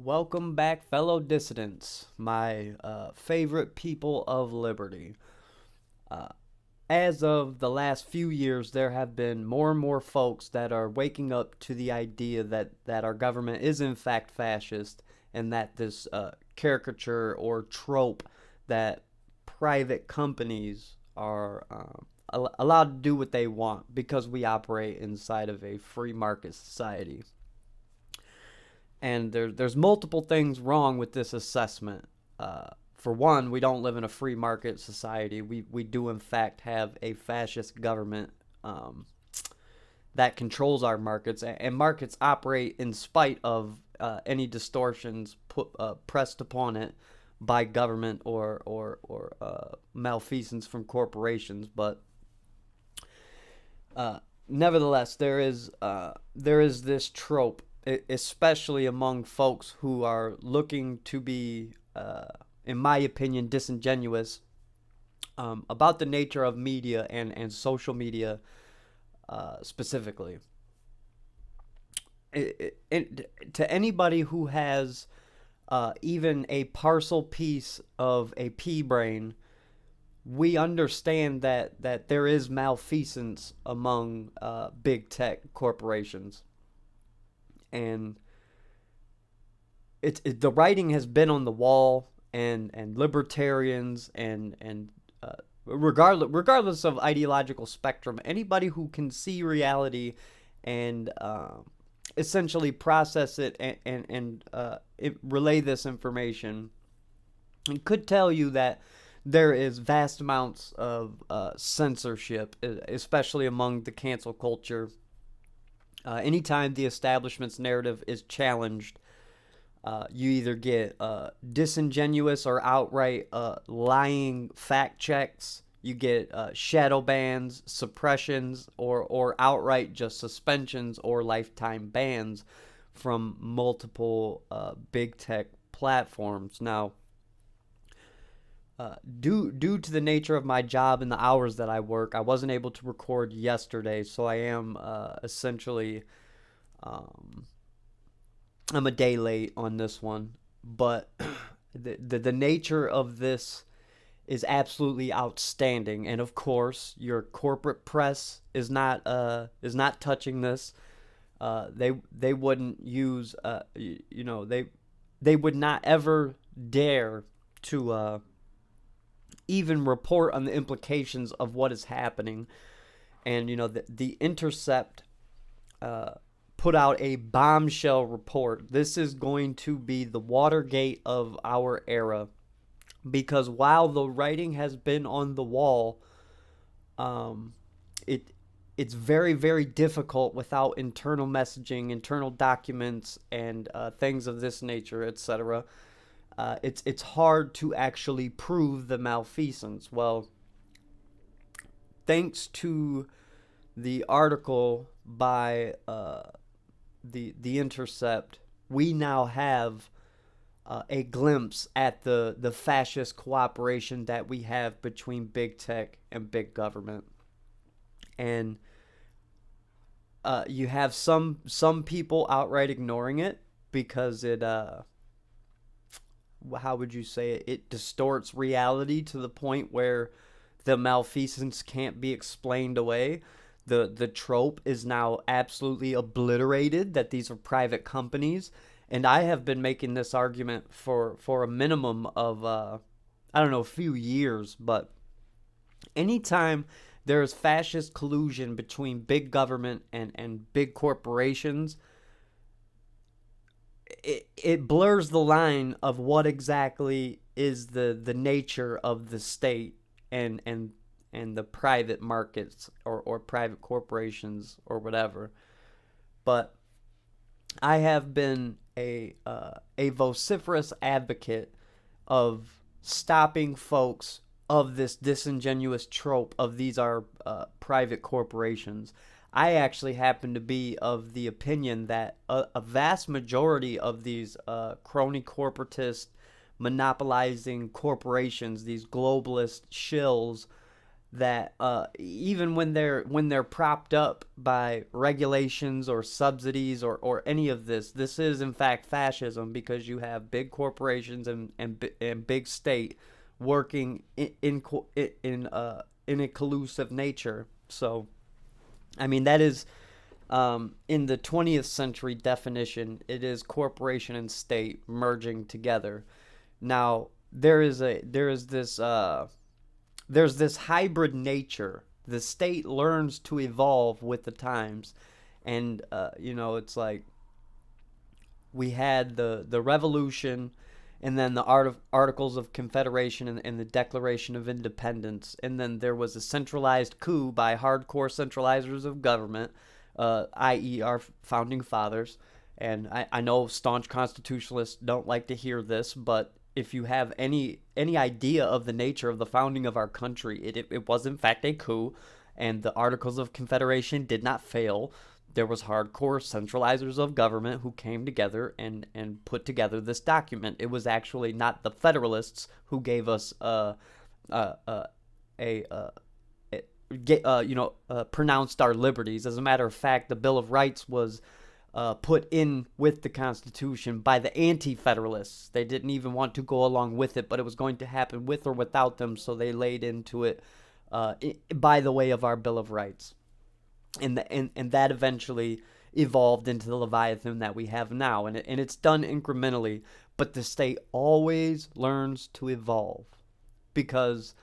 Welcome back, fellow dissidents, my favorite people of liberty. Uh, as of the last few years, there have been more and more folks that are waking up to the idea that our government is in fact fascist, and that this caricature or trope that private companies are allowed to do what they want because we operate inside of a free market society. And there's multiple things wrong with this assessment. For one, we don't live in a free market society. We do, in fact, have a fascist government that controls our markets, and markets operate in spite of any distortions pressed upon it by government or malfeasance from corporations. But nevertheless, there is this trope, especially among folks who are looking to be, in my opinion, disingenuous about the nature of media and social media specifically. To anybody who has even a parcel piece of a pea brain, we understand that there is malfeasance among big tech corporations. And the writing has been on the wall, and libertarians and regardless of ideological spectrum, anybody who can see reality and essentially process it and relay this information, and could tell you that there is vast amounts of censorship, especially among the cancel culture. Anytime the establishment's narrative is challenged, you either get disingenuous or outright lying fact checks. You get shadow bans, suppressions, or outright just suspensions or lifetime bans from multiple big tech platforms. Now, due to the nature of my job and the hours that I work, I wasn't able to record yesterday, so I am essentially I'm a day late on this one. But the nature of this is absolutely outstanding, and of course, your corporate press is not touching this. They wouldn't use they would not ever dare to even report on the implications of what is happening. And the Intercept put out a bombshell report. This is going to be the Watergate of our era, because while the writing has been on the wall, it's very, very difficult without internal messaging, internal documents, and things of this nature, etc. It's hard to actually prove the malfeasance. Well, thanks to the article by the Intercept, we now have a glimpse at the fascist cooperation that we have between big tech and big government. And you have some people outright ignoring it because it how would you say it? It distorts reality to the point where the malfeasance can't be explained away. The trope is now absolutely obliterated that these are private companies. And I have been making this argument for a minimum of I don't know, a few years. But anytime there is fascist collusion between big government and big corporations, it blurs the line of what exactly is the nature of the state and the private markets or private corporations or whatever. But I have been a vociferous advocate of stopping folks of this disingenuous trope of these are private corporations. I actually happen to be of the opinion that a vast majority of these crony corporatist monopolizing corporations, these globalist shills, that even when they're propped up by regulations or subsidies or any of this is in fact fascism, because you have big corporations and big state working in a collusive nature. So I mean that is in the 20th century definition, it is corporation and state merging together. Now there's this hybrid nature. The state learns to evolve with the times, and it's like we had the revolution, and then the Articles of Confederation, and the Declaration of Independence, and then there was a centralized coup by hardcore centralizers of government, i.e., our founding fathers. And I know staunch constitutionalists don't like to hear this, but if you have any idea of the nature of the founding of our country, it was in fact a coup, and the Articles of Confederation did not fail. There was hardcore centralizers of government who came together and put together this document. It was actually not the Federalists who gave us pronounced our liberties. As a matter of fact, the Bill of Rights was put in with the Constitution by the anti-Federalists. They didn't even want to go along with it, but it was going to happen with or without them, so they laid into it by the way of our Bill of Rights. And that eventually evolved into the Leviathan that we have now. And it's done incrementally, but the state always learns to evolve, because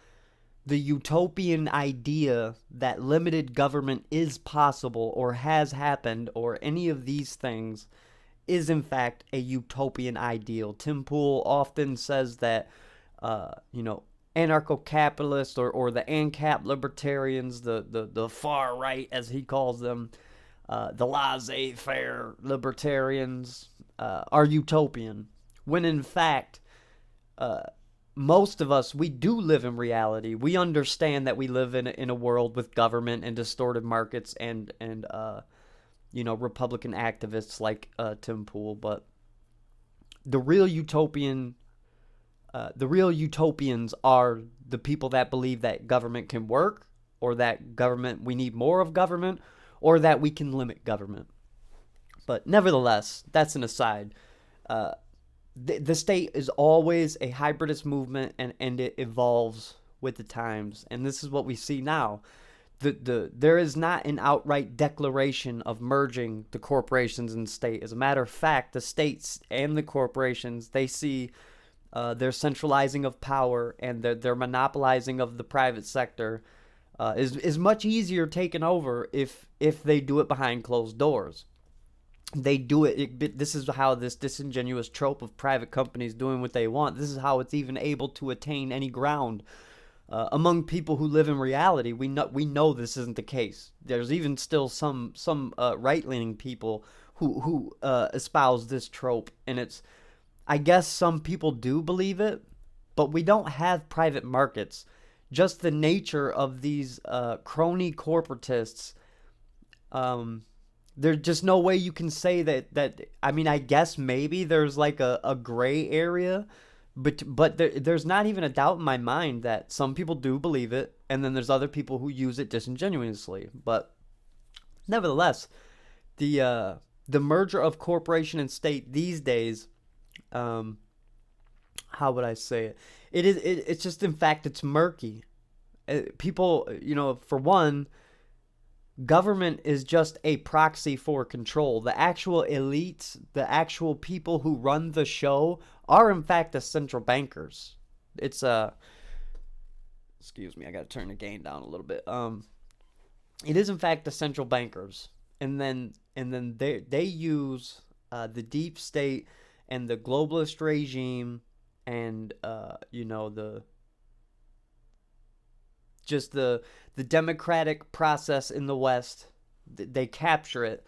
the utopian idea that limited government is possible or has happened or any of these things is in fact a utopian ideal. Tim Pool often says that, anarcho-capitalists or the ANCAP libertarians, the far right as he calls them, the laissez-faire libertarians, are utopian, when in fact most of us, we do live in reality. We understand that we live in a world with government and distorted markets and Republican activists like Tim Pool. But the real utopians are the people that believe that government can work, or that we need more of government, or that we can limit government. But nevertheless, that's an aside. The state is always a hybridist movement, and it evolves with the times. And this is what we see now. There is not an outright declaration of merging the corporations and state. As a matter of fact, the states and the corporations, they see their centralizing of power and their monopolizing of the private sector is much easier taken over if they do it behind closed doors. They do it. This is how this disingenuous trope of private companies doing what they want, this is how it's even able to attain any ground among people who live in reality. We know this isn't the case. There's even still some right-leaning people who espouse this trope, and it's, I guess some people do believe it, but we don't have private markets. Just the nature of these crony corporatists, there's just no way you can say that. I mean, I guess maybe there's like a gray area, but there's not even a doubt in my mind that some people do believe it, and then there's other people who use it disingenuously. But nevertheless, the merger of corporation and state these days, how would I say it? It's just, in fact, it's murky. People, for one, government is just a proxy for control. The actual elites, the actual people who run the show, are in fact the central bankers. It's excuse me, I gotta turn the gain down a little bit. It is in fact the central bankers, and then they use the deep state and the globalist regime, and the democratic process in the West. They capture it,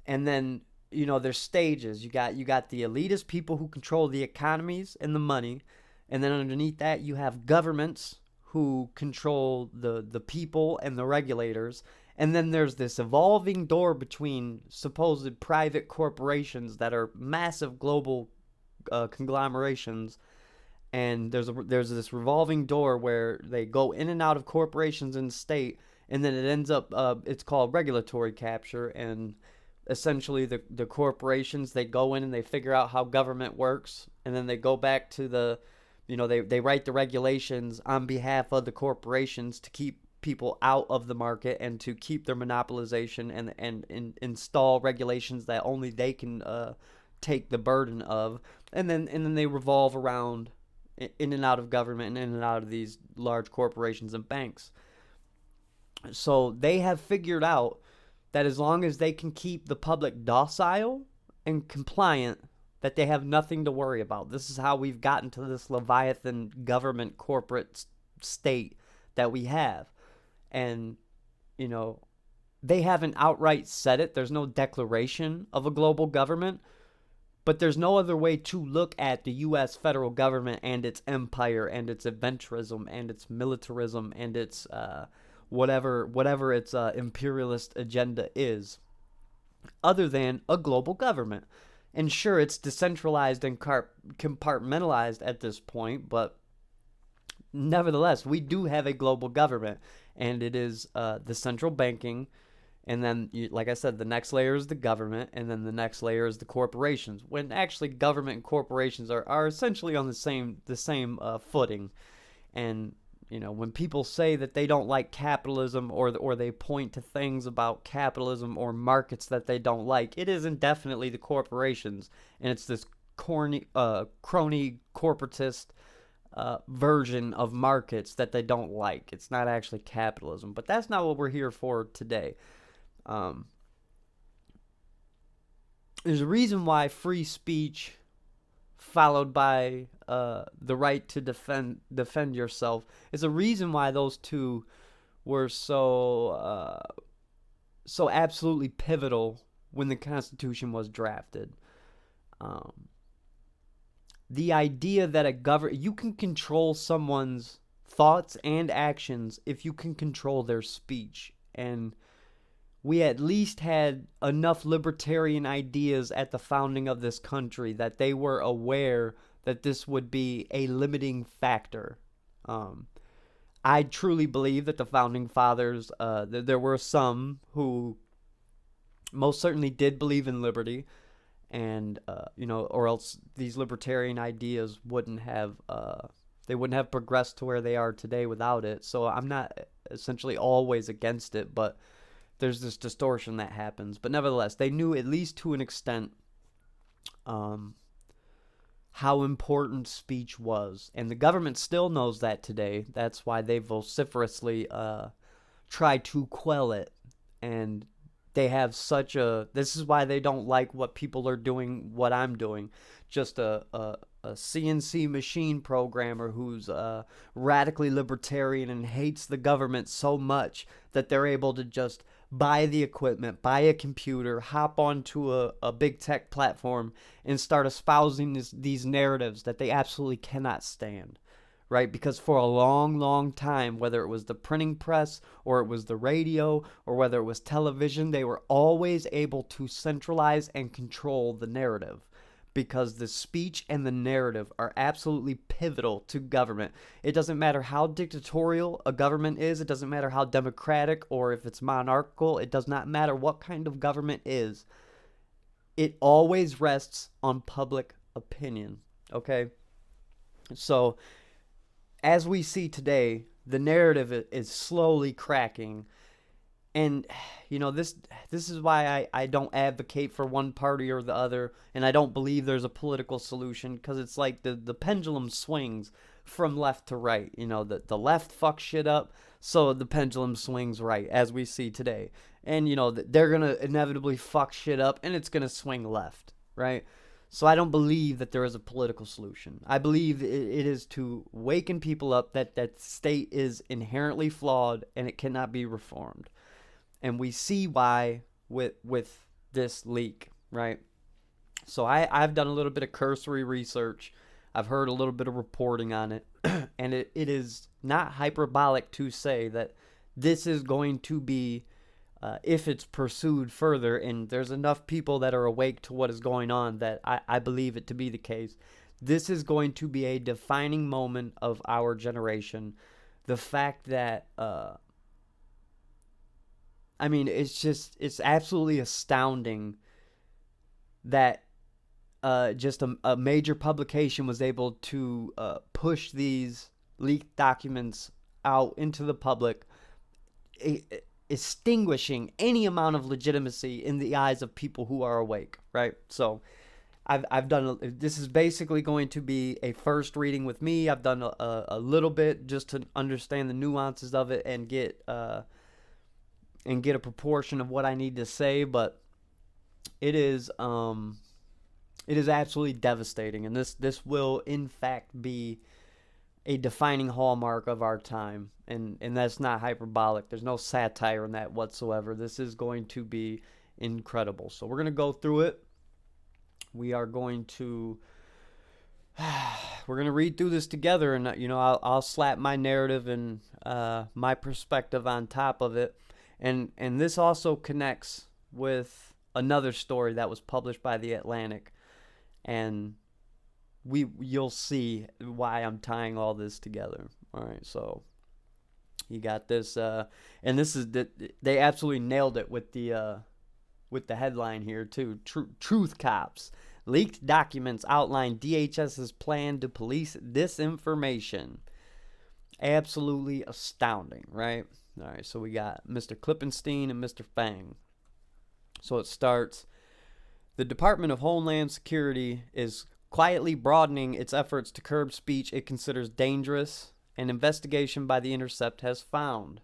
and then there's stages. You got the elitist people who control the economies and the money, and then underneath that you have governments who control the people and the regulators, and then there's this evolving door between supposed private corporations that are massive global conglomerations, and there's this revolving door where they go in and out of corporations and state, and then it ends up it's called regulatory capture. And essentially the corporations, they go in and they figure out how government works, and then they go back to they write the regulations on behalf of the corporations to keep people out of the market and to keep their monopolization, and install regulations that only they can take the burden of. And then they revolve around in and out of government and in and out of these large corporations and banks. So they have figured out that as long as they can keep the public docile and compliant, that they have nothing to worry about. This is how we've gotten to this Leviathan government corporate state that we have. And, they haven't outright said it. There's no declaration of a global government, but there's no other way to look at the U.S. federal government and its empire and its adventurism and its militarism and its whatever its imperialist agenda is, other than a global government. And sure, it's decentralized and compartmentalized at this point, but nevertheless, we do have a global government, and it is the central banking. And then, like I said, the next layer is the government, and then the next layer is the corporations. When actually government and corporations are essentially on the same footing. And when people say that they don't like capitalism, or they point to things about capitalism or markets that they don't like, it isn't definitely the corporations, and it's this crony corporatist version of markets that they don't like. It's not actually capitalism, but that's not what we're here for today. There's a reason why free speech followed by the right to defend yourself is a reason why those two were so absolutely pivotal when the Constitution was drafted. The idea that you can control someone's thoughts and actions if you can control their speech. And we at least had enough libertarian ideas at the founding of this country that they were aware that this would be a limiting factor. I truly believe that the founding fathers, there were some who most certainly did believe in liberty, and or else these libertarian ideas wouldn't have progressed to where they are today without it. So I'm not essentially always against it, but there's this distortion that happens. But nevertheless, they knew, at least to an extent, how important speech was. And the government still knows that today. That's why they vociferously try to quell it. And they have this is why they don't like what people are doing, what I'm doing. Just a CNC machine programmer who's radically libertarian and hates the government so much that they're able to just buy the equipment, buy a computer, hop onto a big tech platform, and start espousing these narratives that they absolutely cannot stand, right? Because for a long, long time, whether it was the printing press or it was the radio or whether it was television, they were always able to centralize and control the narrative, because the speech and the narrative are absolutely pivotal to government. It doesn't matter how dictatorial a government is. It doesn't matter how democratic or if it's monarchical. It does not matter what kind of government is. It always rests on public opinion, okay? So, as we see today, the narrative is slowly cracking. And, this is why I don't advocate for one party or the other, and I don't believe there's a political solution, because it's like the pendulum swings from left to right. The left fucks shit up, so the pendulum swings right, as we see today. And, they're going to inevitably fuck shit up, and it's going to swing left, right? So I don't believe that there is a political solution. I believe it is to waken people up that state is inherently flawed and it cannot be reformed. And we see why with this leak, right? So I've done a little bit of cursory research. I've heard a little bit of reporting on it. And it is not hyperbolic to say that this is going to be, if it's pursued further, and there's enough people that are awake to what is going on that I believe it to be the case, This is going to be a defining moment of our generation. The fact that, it's absolutely astounding that just a major publication was able to push these leaked documents out into the public, extinguishing any amount of legitimacy in the eyes of people who are awake, right? So I've done, this is basically going to be a first reading with me. I've done a little bit just to understand the nuances of it and get a proportion of what I need to say, but it is absolutely devastating, and this will in fact be a defining hallmark of our time, and that's not hyperbolic. There's no satire in that whatsoever. This is going to be incredible. So we're going to go through it. We are going to read through this together, and I'll slap my narrative and my perspective on top of it, and this also connects with another story that was published by The Atlantic, and you'll see why I'm tying all this together. All right, so you got this, and this is they absolutely nailed it with the headline here too. Truth cops. Leaked documents outline DHS's plan to police disinformation. Absolutely astounding, right? All right, so we got Mr. Klippenstein and Mr. Fang. So it starts, the Department of Homeland Security is quietly broadening its efforts to curb speech it considers dangerous, an investigation by The Intercept has found.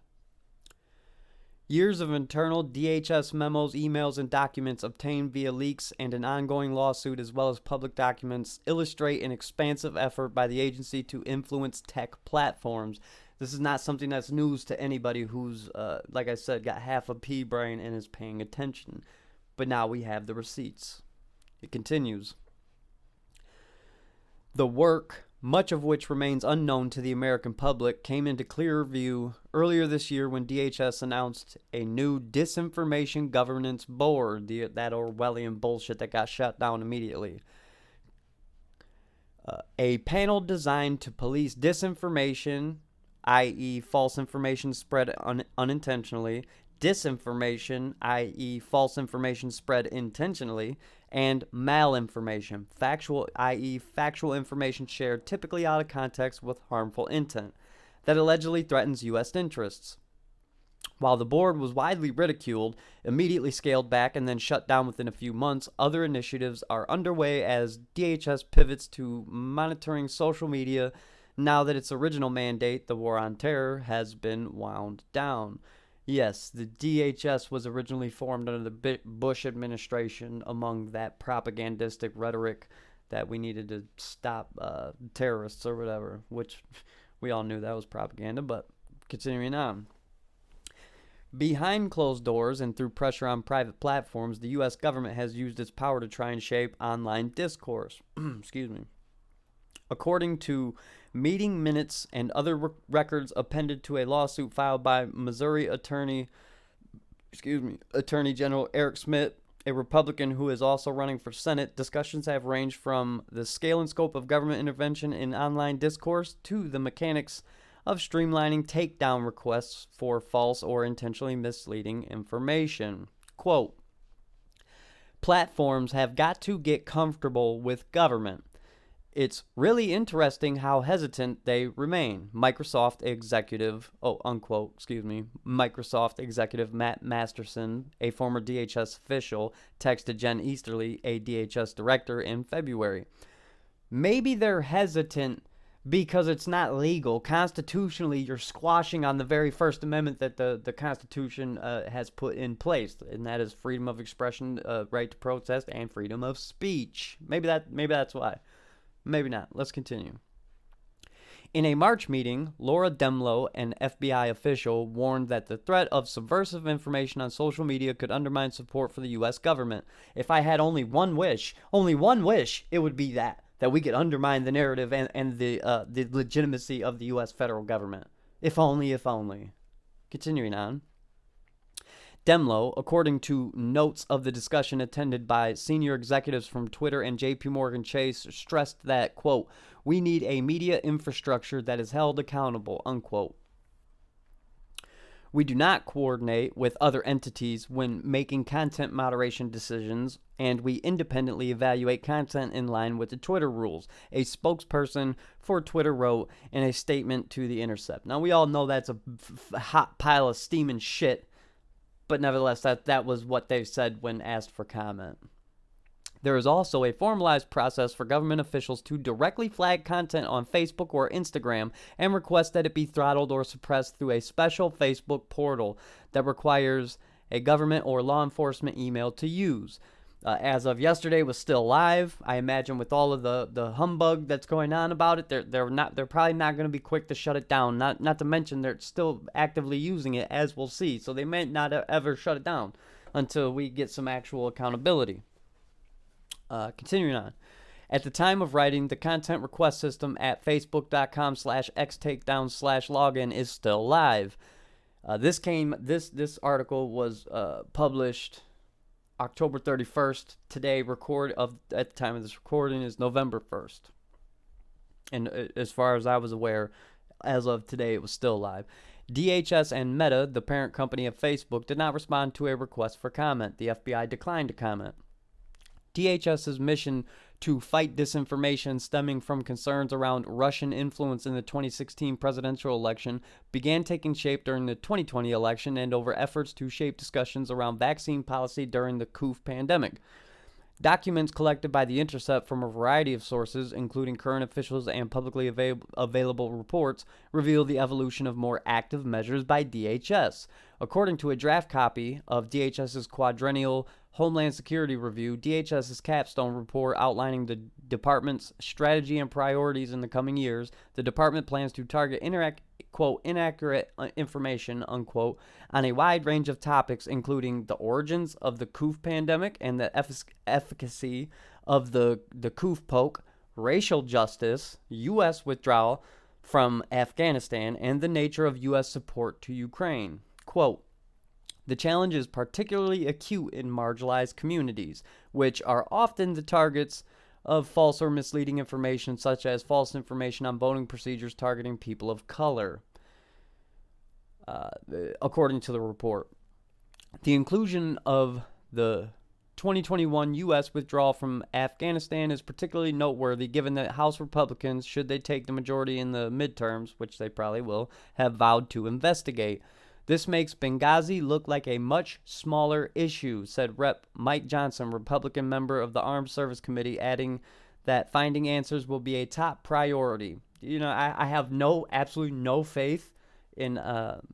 Years of internal DHS memos, emails, and documents obtained via leaks and an ongoing lawsuit, as well as public documents, illustrate an expansive effort by the agency to influence tech platforms. This is not something that's news to anybody who's, like I said, got half a pea brain and is paying attention. But now we have the receipts. It continues. The work, much of which remains unknown to the American public, came into clearer view earlier this year when DHS announced a new Disinformation Governance Board, that Orwellian bullshit that got shut down immediately. A panel designed to police disinformation, i.e. false information spread unintentionally, disinformation, i.e. false information spread intentionally, and malinformation, factual, i.e. factual information shared typically out of context with harmful intent, that allegedly threatens U.S. interests. While the board was widely ridiculed, immediately scaled back, and then shut down within a few months, other initiatives are underway as DHS pivots to monitoring social media now that its original mandate, the war on terror, has been wound down. Yes, the DHS was originally formed under the Bush administration among that propagandistic rhetoric that we needed to stop terrorists or whatever, which we all knew that was propaganda, but continuing on. Behind closed doors and through pressure on private platforms, the U.S. government has used its power to try and shape online discourse. Excuse me. According to meeting minutes and other records appended to a lawsuit filed by Missouri Attorney General Eric Schmidt, a Republican who is also running for Senate, discussions have ranged from the scale and scope of government intervention in online discourse to the mechanics of streamlining takedown requests for false or intentionally misleading information. Quote, platforms have got to get comfortable with government. It's really interesting how hesitant they remain. Microsoft executive Matt Masterson, a former DHS official, texted Jen Easterly, a DHS director, in February. Maybe they're hesitant because it's not legal. Constitutionally, you're squashing on the very First Amendment that the Constitution has put in place, and that is freedom of expression, right to protest, and freedom of speech. Maybe that's why. Maybe not. Let's continue. In a March meeting, Laura Demlow, an FBI official, warned that the threat of subversive information on social media could undermine support for the U.S. government. If I had only one wish, it would be that we could undermine the narrative and the legitimacy of the U.S. federal government. If only. Continuing on. Demlo, according to notes of the discussion attended by senior executives from Twitter and JP Morgan Chase, stressed that, quote, "We need a media infrastructure that is held accountable," unquote. "We do not coordinate with other entities when making content moderation decisions, and we independently evaluate content in line with the Twitter rules," a spokesperson for Twitter wrote in a statement to The Intercept. Now, we all know that's a hot pile of steaming shit, but nevertheless, that was what they said when asked for comment. There is also a formalized process for government officials to directly flag content on Facebook or Instagram and request that it be throttled or suppressed through a special Facebook portal that requires a government or law enforcement email to use. As of yesterday, it was still live. I imagine with all of the humbug that's going on about it, they're probably not going to be quick to shut it down. Not to mention they're still actively using it, as we'll see. So they may not ever shut it down until we get some actual accountability. Continuing on. At the time of writing, the content request system at facebook.com/xtakedown/login is still live. This article was published October 31st. Today, at the time of this recording, is November 1st. And as far as I was aware, as of today, it was still live. DHS and Meta, the parent company of Facebook, did not respond to a request for comment. The FBI declined to comment. DHS's mission to fight disinformation stemming from concerns around Russian influence in the 2016 presidential election began taking shape during the 2020 election and over efforts to shape discussions around vaccine policy during the COVID pandemic. Documents collected by The Intercept from a variety of sources, including current officials and publicly available reports, reveal the evolution of more active measures by DHS. According to a draft copy of DHS's quadrennial Homeland Security Review, DHS's capstone report outlining the department's strategy and priorities in the coming years, the department plans to target quote, inaccurate information, unquote, on a wide range of topics, including the origins of the COVID pandemic and the efficacy of the COVID poke, racial justice, U.S. withdrawal from Afghanistan, and the nature of U.S. support to Ukraine. Quote, "The challenge is particularly acute in marginalized communities, which are often the targets of false or misleading information, such as false information on voting procedures targeting people of color," according to the report. The inclusion of the 2021 U.S. withdrawal from Afghanistan is particularly noteworthy given that House Republicans, should they take the majority in the midterms, which they probably will, have vowed to investigate. "This makes Benghazi look like a much smaller issue," said Rep. Mike Johnson, Republican member of the Armed Service Committee, adding that finding answers will be a top priority. You know, I have absolutely no faith in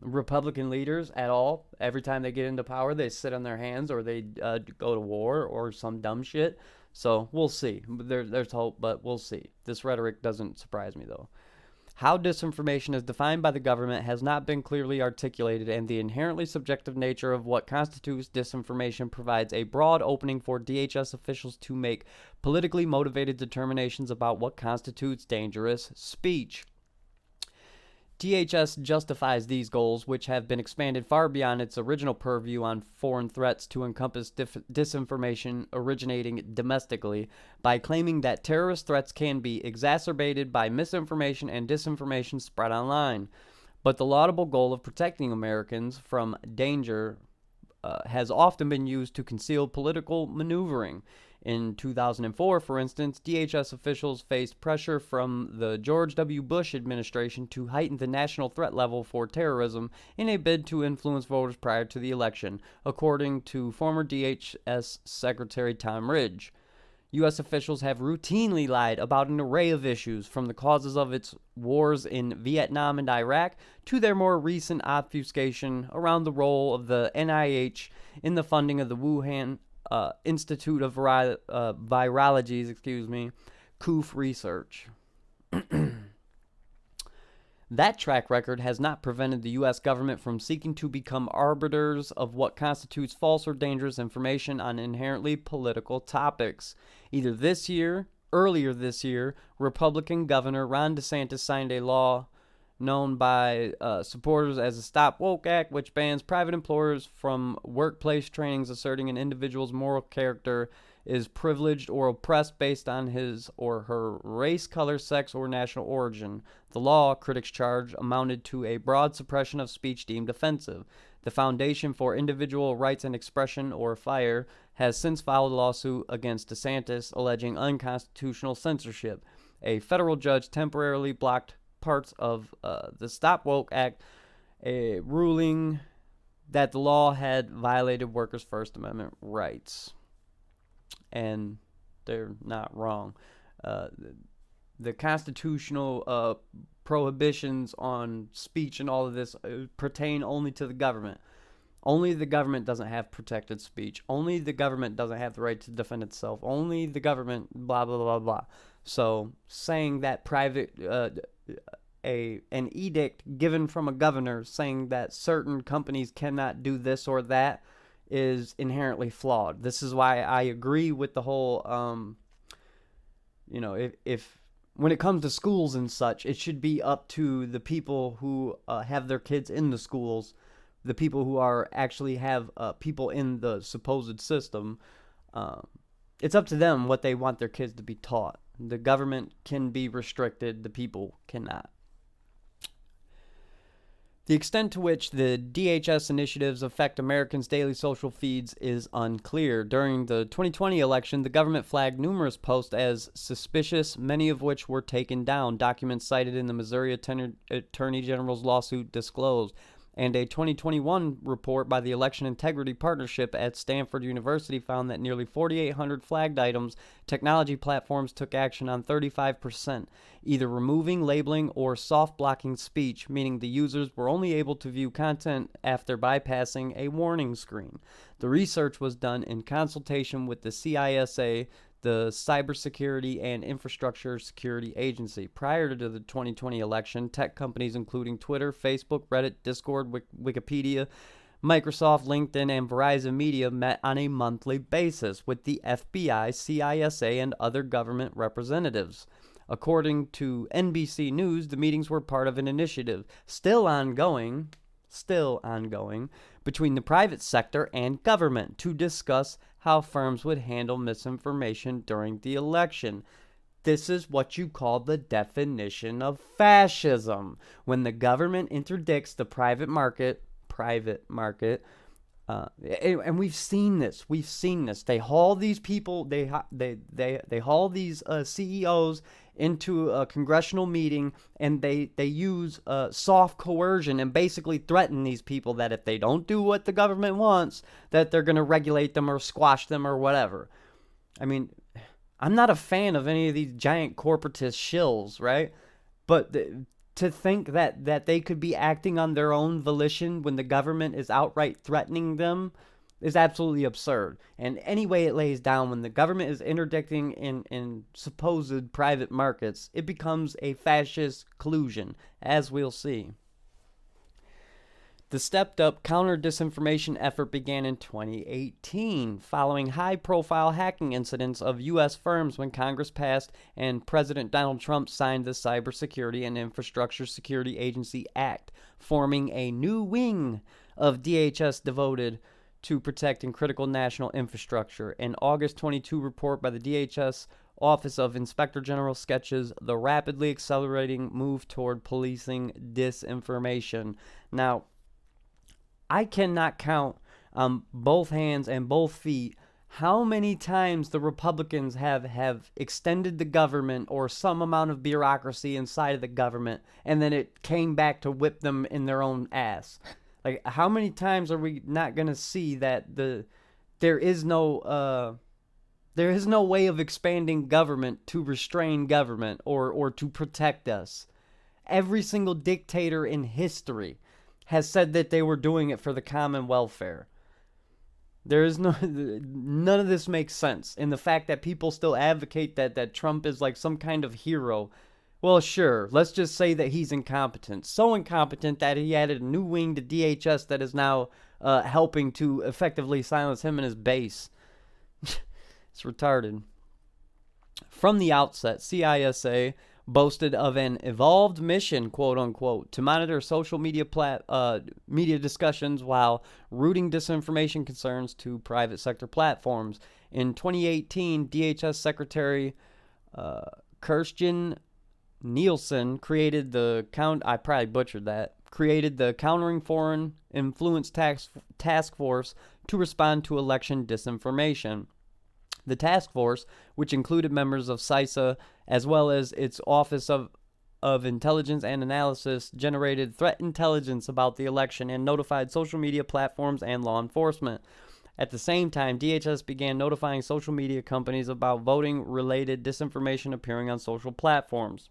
Republican leaders at all. Every time they get into power, they sit on their hands or they go to war or some dumb shit. So we'll see. There's hope, but we'll see. This rhetoric doesn't surprise me, though. How disinformation is defined by the government has not been clearly articulated, and the inherently subjective nature of what constitutes disinformation provides a broad opening for DHS officials to make politically motivated determinations about what constitutes dangerous speech. DHS justifies these goals, which have been expanded far beyond its original purview on foreign threats to encompass disinformation originating domestically, by claiming that terrorist threats can be exacerbated by misinformation and disinformation spread online. But the laudable goal of protecting Americans from danger has often been used to conceal political maneuvering. In 2004, for instance, DHS officials faced pressure from the George W. Bush administration to heighten the national threat level for terrorism in a bid to influence voters prior to the election, according to former DHS Secretary Tom Ridge. U.S. officials have routinely lied about an array of issues, from the causes of its wars in Vietnam and Iraq to their more recent obfuscation around the role of the NIH in the funding of the Wuhan Institute of Virology's, COOF research. That track record has not prevented the U.S. government from seeking to become arbiters of what constitutes false or dangerous information on inherently political topics. Earlier this year, Republican Governor Ron DeSantis signed a law known by supporters as the Stop Woke Act, which bans private employers from workplace trainings, asserting an individual's moral character is privileged or oppressed based on his or her race, color, sex, or national origin. The law, critics charge, amounted to a broad suppression of speech deemed offensive. The Foundation for Individual Rights and Expression, or FIRE, has since filed a lawsuit against DeSantis alleging unconstitutional censorship. A federal judge temporarily blocked parts of the Stop Woke Act, a ruling that the law had violated workers' First Amendment rights. And they're not wrong. The constitutional prohibitions on speech and all of this pertain only to the government. Only the government doesn't have protected speech. Only the government doesn't have the right to defend itself. Only the government, blah, blah, blah, blah. So saying that an edict given from a governor saying that certain companies cannot do this or that is inherently flawed. This is why I agree with the whole, if when it comes to schools and such, it should be up to the people who have their kids in the schools, the people who are actually have people in the supposed system. It's up to them what they want their kids to be taught. The government can be restricted, the people cannot. The extent to which the DHS initiatives affect Americans' daily social feeds is unclear. During the 2020 election, the government flagged numerous posts as suspicious, many of which were taken down, documents cited in the Missouri Attorney General's lawsuit disclosed. And a 2021 report by the Election Integrity Partnership at Stanford University found that nearly 4,800 flagged items, technology platforms took action on 35%, either removing, labeling, or soft blocking speech, meaning the users were only able to view content after bypassing a warning screen. The research was done in consultation with the CISA, the Cybersecurity and Infrastructure Security Agency. Prior to the 2020 election, tech companies including Twitter, Facebook, Reddit, Discord, Wikipedia, Microsoft, LinkedIn, and Verizon Media met on a monthly basis with the FBI, CISA, and other government representatives. According to NBC News, the meetings were part of an initiative still ongoing, between the private sector and government to discuss how firms would handle misinformation during the election. This is what you call the definition of fascism. When the government interdicts the private market, and we've seen this. They haul these people. They haul these CEOs into a congressional meeting, and they use soft coercion and basically threaten these people that if they don't do what the government wants, that they're going to regulate them or squash them or whatever. I mean, I'm not a fan of any of these giant corporatist shills, right? But to think that they could be acting on their own volition when the government is outright threatening them is absolutely absurd. And any way it lays down, when the government is interdicting in supposed private markets, it becomes a fascist collusion, as we'll see. The stepped-up counter-disinformation effort began in 2018, following high-profile hacking incidents of U.S. firms when Congress passed and President Donald Trump signed the Cybersecurity and Infrastructure Security Agency Act, forming a new wing of DHS devoted to protecting critical national infrastructure. An August 22 report by the DHS Office of Inspector General sketches the rapidly accelerating move toward policing disinformation. Now, I cannot count on both hands and both feet how many times the Republicans have extended the government or some amount of bureaucracy inside of the government, and then it came back to whip them in their own ass. Like, how many times are we not going to see that there is no way of expanding government to restrain government or to protect us? Every single dictator in history has said that they were doing it for the common welfare. There is none of this makes sense. And the fact that people still advocate that Trump is like some kind of hero. Well, sure, let's just say that he's incompetent. So incompetent that he added a new wing to DHS that is now helping to effectively silence him and his base. It's retarded. From the outset, CISA boasted of an evolved mission, quote unquote, to monitor social media media discussions while routing disinformation concerns to private sector platforms. In 2018, DHS Secretary Kirstjen Nielsen created the I probably butchered that. Created the Countering Foreign Influence Task Force to respond to election disinformation. The task force, which included members of CISA as well as its Office of Intelligence and Analysis, generated threat intelligence about the election and notified social media platforms and law enforcement. At the same time, DHS began notifying social media companies about voting-related disinformation appearing on social platforms.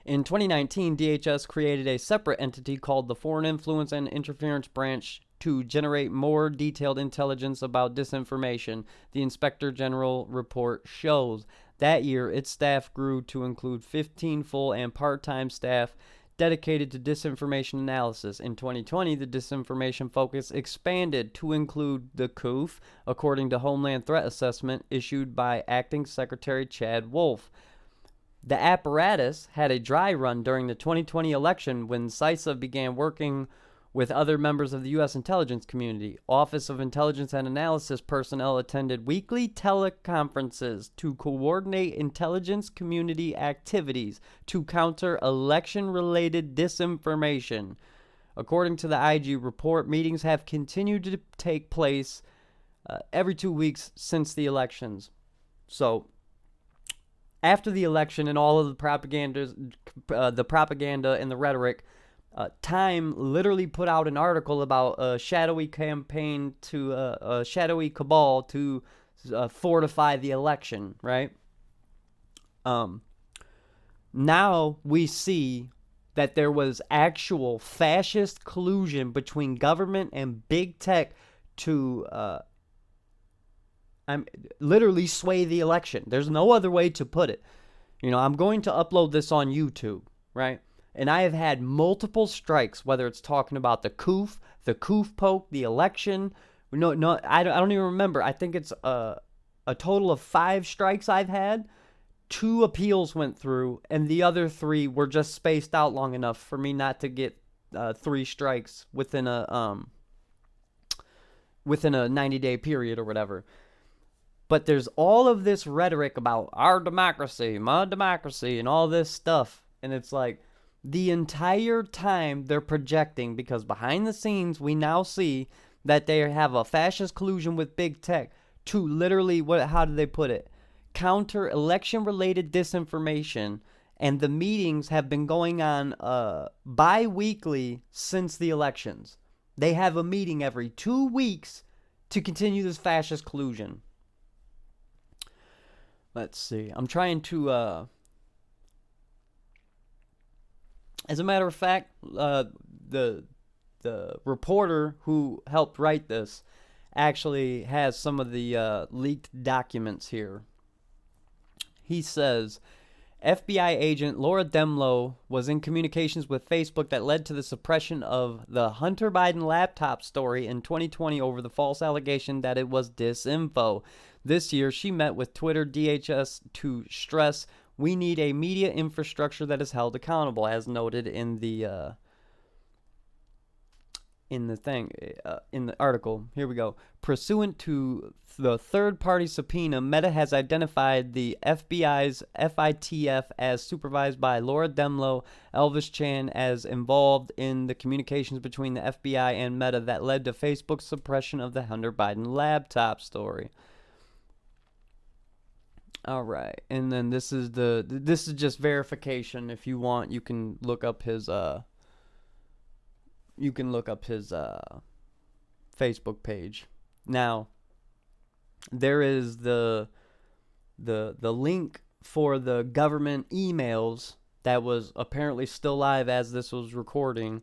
In 2019, DHS created a separate entity called the Foreign Influence and Interference Branch to generate more detailed intelligence about disinformation, the Inspector General report shows. That year, its staff grew to include 15 full and part-time staff dedicated to disinformation analysis. In 2020, the disinformation focus expanded to include the COOF, according to Homeland Threat Assessment issued by Acting Secretary Chad Wolf. The apparatus had a dry run during the 2020 election when CISA began working with other members of the U.S. intelligence community. Office of Intelligence and Analysis personnel attended weekly teleconferences to coordinate intelligence community activities to counter election-related disinformation. According to the IG report, meetings have continued to take place every 2 weeks since the elections. So, after the election and all of the propaganda and the rhetoric, Time literally put out an article about a shadowy campaign to a shadowy cabal to fortify the election, right? Now we see that there was actual fascist collusion between government and big tech to literally sway the election. There's no other way to put it. You know, I'm going to upload this on YouTube, right? And I have had multiple strikes, whether it's talking about the COOF poke, the election. No, I don't even remember. I think it's a total of 5 strikes I've had. 2 appeals went through, and the other 3 were just spaced out long enough for me not to get 3 strikes within a 90-day period or whatever. But there's all of this rhetoric about our democracy, my democracy, and all this stuff, and it's like, the entire time they're projecting, because behind the scenes we now see that they have a fascist collusion with big tech to literally, how do they put it? Counter election-related disinformation, and the meetings have been going on bi-weekly since the elections. They have a meeting every 2 weeks to continue this fascist collusion. Let's see. I'm trying to... As a matter of fact, the reporter who helped write this actually has some of the leaked documents here. He says, FBI agent Laura Demlow was in communications with Facebook that led to the suppression of the Hunter Biden laptop story in 2020 over the false allegation that it was disinfo. This year, she met with Twitter DHS to stress we need a media infrastructure that is held accountable, as noted in the article. Here we go. Pursuant to the third-party subpoena, Meta has identified the FBI's FITF as supervised by Laura Demlow, Elvis Chan as involved in the communications between the FBI and Meta that led to Facebook's suppression of the Hunter Biden laptop story. All right, and then this is just verification. If you want, you can look up his Facebook page. Now, there is the link for the government emails that was apparently still live as this was recording.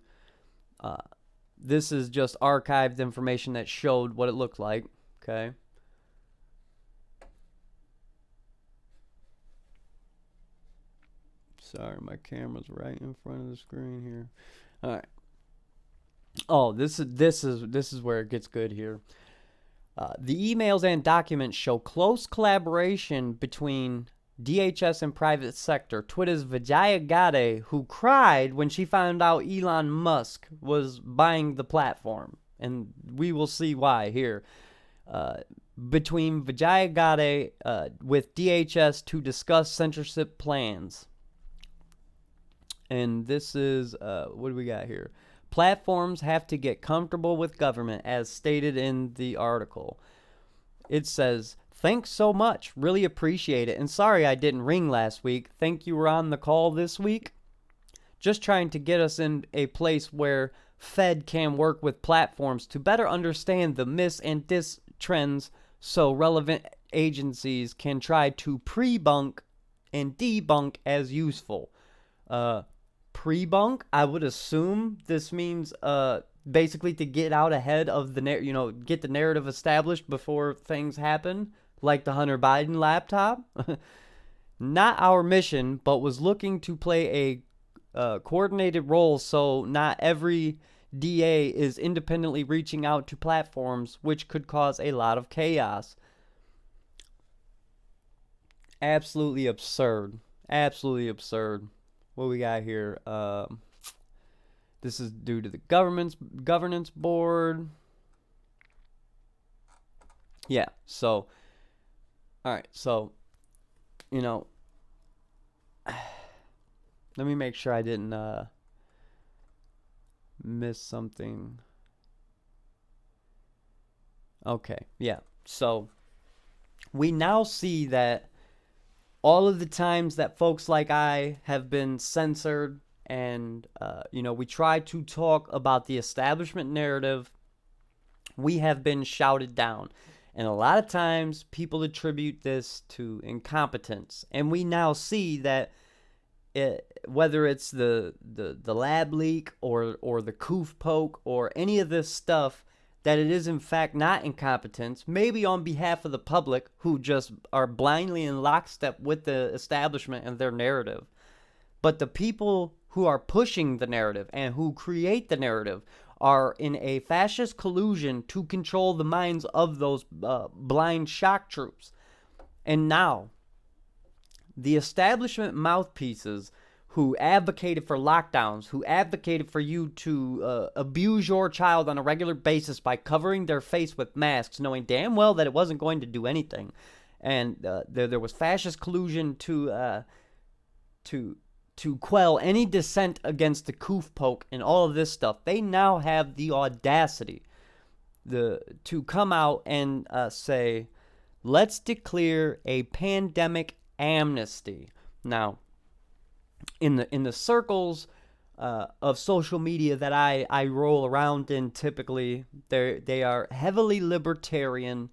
This is just archived information that showed what it looked like. Okay. Sorry, my camera's right in front of the screen here. All right. Oh, this is where it gets good here. The emails and documents show close collaboration between DHS and private sector. Twitter's Vijaya Gadde, who cried when she found out Elon Musk was buying the platform. And we will see why here. Between Vijaya Gadde with DHS to discuss censorship plans. And this is, what do we got here? Platforms have to get comfortable with government, as stated in the article. It says, thanks so much. Really appreciate it. And sorry I didn't ring last week. Think you were on the call this week? Just trying to get us in a place where Fed can work with platforms to better understand the mis and dis trends so relevant agencies can try to pre-bunk and debunk as useful. Pre-bunk, I would assume this means basically to get out ahead of the get the narrative established before things happen, like the Hunter Biden laptop. Not our mission, but was looking to play a coordinated role so not every DA is independently reaching out to platforms, which could cause a lot of chaos. Absolutely absurd. Absolutely absurd. What we got here? This is due to the governance board. Yeah, so, all right, so, let me make sure I didn't miss something. Okay, yeah, so we now see that all of the times that folks like I have been censored and, we try to talk about the establishment narrative, we have been shouted down. And a lot of times people attribute this to incompetence. And we now see that whether it's the lab leak or the coof poke or any of this stuff, that it is in fact not incompetence, maybe on behalf of the public who just are blindly in lockstep with the establishment and their narrative. But the people who are pushing the narrative and who create the narrative are in a fascist collusion to control the minds of those blind shock troops. And now, the establishment mouthpieces who advocated for lockdowns, who advocated for you to abuse your child on a regular basis by covering their face with masks, knowing damn well that it wasn't going to do anything. And there was fascist collusion to quell any dissent against the coof poke and all of this stuff. They now have the audacity to come out and say, let's declare a pandemic amnesty. Now, in the circles of social media that I roll around in, typically they are heavily libertarian